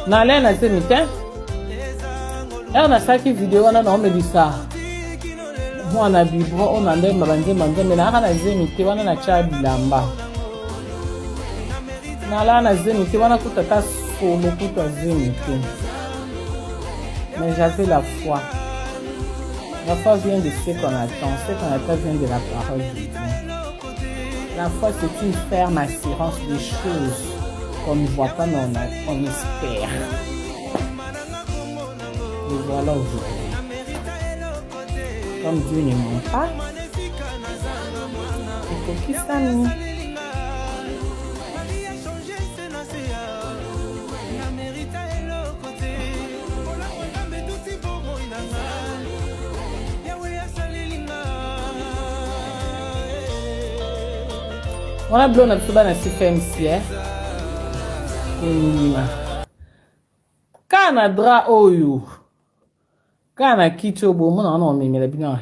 Nale na se mite. Na saki video wana na omelisa. Mwana bibro ona ndemba banzemba nzembe na kana zemite wana na cha bilamba. Nala na zemite wana kutata solo kutwa zemite. Mais j'avais la foi. La foi vient de ce qu'on attend. Ce qu'on attend vient de la parole de Dieu. La foi, c'est une ferme assurance des choses qu'on ne voit pas, mais on espère. Et voilà aujourd'hui. Comme Dieu ne ment pas, il faut qu'il s'amuse. On a blonde absolument na CFMC kana dra oyo kana kicho bo mona na omemela bino